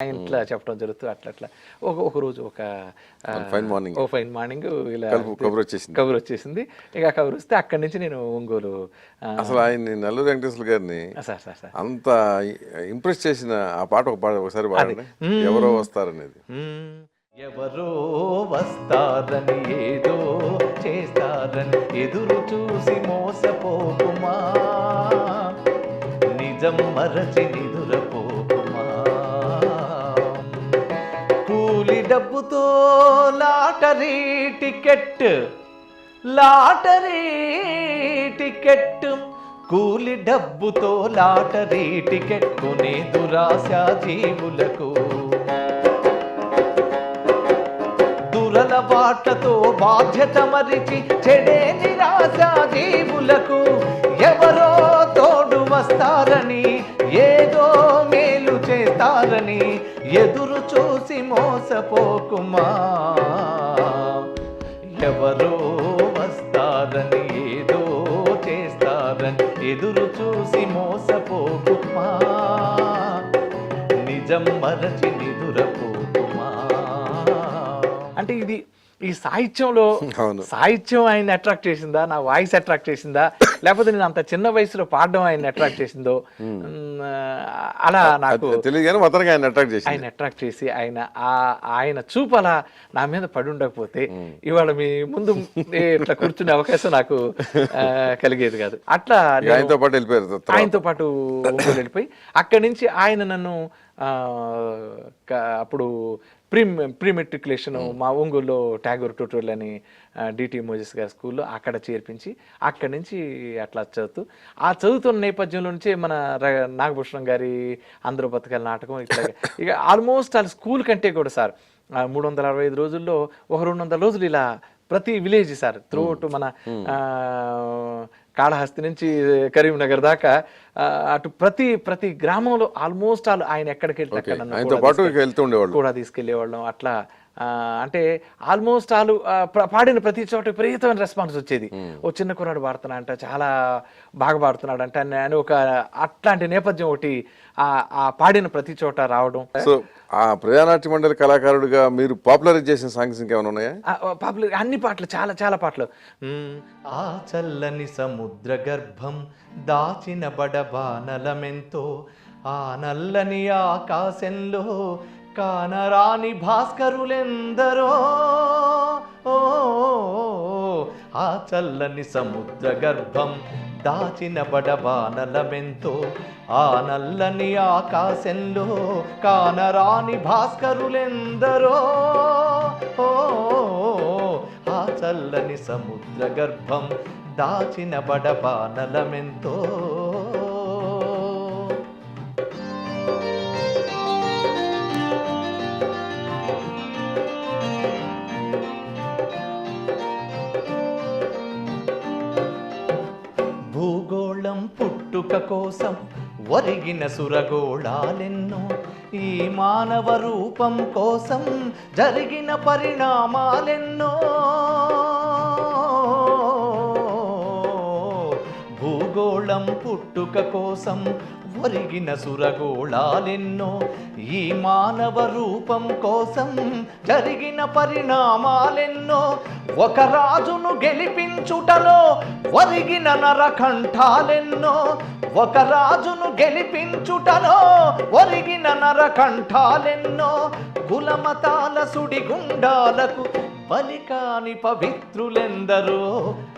ఇంట్లో చెప్పడం జరుగుతుంది. అట్లా ఒక రోజు ఒక ఫైన్ మార్నింగ్ ఇలా కబురు వచ్చేసింది. ఇక కబురు వస్తే అక్కడి నుంచి నేను ఒంగోలు అసలు ఆయన్ని నల్లూరి వెంకటేశ్వర గారిని అంత ఇంప్రెస్ చేసిన ఆ పాట ఒకసారి పాడండి. ఎవరో వస్తారనేది. ఎవరో వస్తారని ఏదో చేస్తారని ఎదురు చూసి మోసపోకుమా, నిజం మరచి నిదురపోకుమా. కూలి డబ్బుతో లాటరీ టికెట్ కూలి డబ్బుతో లాటరీ టికెట్ కొనే దురాశ జీవులకు, దురలవాట్లతో బాధ్యత మరిచి చెడే నిరాశ జీవులకు. ఎవరో తోడు వస్తారని ఏదో మేలు చేస్తారని ఎదురు చూసి మోసపోకుమా. ఎవరో వస్తారని ఏదో చేస్తారని ఎదురు చూసి మోసపోకుమా, నిజం మరచి నిదురపోకుమా. అంటే ఇది ఈ సాహిత్యంలో సాహిత్యం ఆయన అట్రాక్ట్ చేసిందా, నా వాయిస్ అట్రాక్ట్ చేసిందా, లేకపోతే నేను అంత చిన్న వయసులో పాడడం ఆయన అట్రాక్ట్ చేసిందో, అలా నాకు తెలియదు. ఆయన అట్రాక్ట్ చేసి ఆయన చూపు అలా నా మీద పడి ఉండకపోతే ఇవాళ మీ ముందు ఇట్లా కూర్చునే అవకాశం నాకు కలిగేది కాదు. అట్లా ఆయనతో పాటు వెళ్ళిపోయి అక్కడి నుంచి ఆయన నన్ను అప్పుడు ప్రీ మెట్రికులేషన్ మా ఒంగోలులో ట్యాగూర్ ట్యూటోరియల్ అని డిటి మోజెస్ గారి స్కూల్లో అక్కడ చేర్పించి అక్కడి నుంచి అట్లా చదువుతున్న నేపథ్యంలో నుంచే మన నాగభూషణం గారి అందరూ బతకాల నాటకం ఇక ఆల్మోస్ట్ వాళ్ళ స్కూల్ కంటే కూడా సార్ 365 రోజుల్లో ఒక 200 రోజులు ఇలా ప్రతి విలేజ్ సార్ త్రూఅవుట్ మన కాళహస్తి నుంచి కరీంనగర్ దాకా అటు ప్రతి గ్రామంలో ఆల్మోస్ట్ ఆయన ఎక్కడికి వెళ్తే కూడా తీసుకెళ్లేవాళ్ళం. అట్లా అంటే ఆల్మోస్ట్ పాడిన ప్రతి చోట విపరీతమైన రెస్పాన్స్ వచ్చేది. ఓ చిన్న కుర్రాడు పాడుతున్నా అంట, చాలా బాగా పాడుతున్నాడు అంట అని ఒక అట్లాంటి నేపథ్యం ఒకటి ఆ పాడిన ప్రతి చోట రావడం. సో ఆ ప్రజానాట్య మండలి కళాకారుడిగా మీరు పాపులరైజ్ చేసిన సాంగ్స్ ఇంకేమైనా ఉన్నాయా? పాపులర్ అన్ని పాటలు, చాలా పాటలు. ఆ చల్లని సముద్ర గర్భం దాచిన బడబానలమెంతో, ఆ నల్లని ఆకాశంలో కానరాని భాస్కరులెందరో. ఆ చల్లని సముద్ర గర్భం దాచిన బడబానలమెంతో, ఆ నల్లని ఆకాశంలో కానరాని భాస్కరులెందరో. ఆ చల్లని సముద్ర గర్భం దాచిన బడబానలమెంతో. భూగోళం పుట్టుక కోసం ఒరిగిన సురగోళాలెన్నో, ఈ మానవ రూపం కోసం జరిగిన పరిణామాలెన్నో. భూగోళం పుట్టుక కోసం ఒరిగిన సురగోళాలెన్నో, ఈ మానవ రూపం కోసం జరిగిన పరిణామాలెన్నో. ఒక రాజును గెలిపించుటలో ఒరిగిన నరకంఠాలెన్నో, ఒక రాజును గెలిపించుటలో ఒరిగిన నరకంఠాలెన్నో. కులమతాల సుడిగుండాలకు బలికాని పవిత్రులెందరో.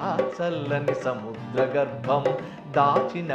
ఆ చల్లని సముద్ర గర్భం దాచిన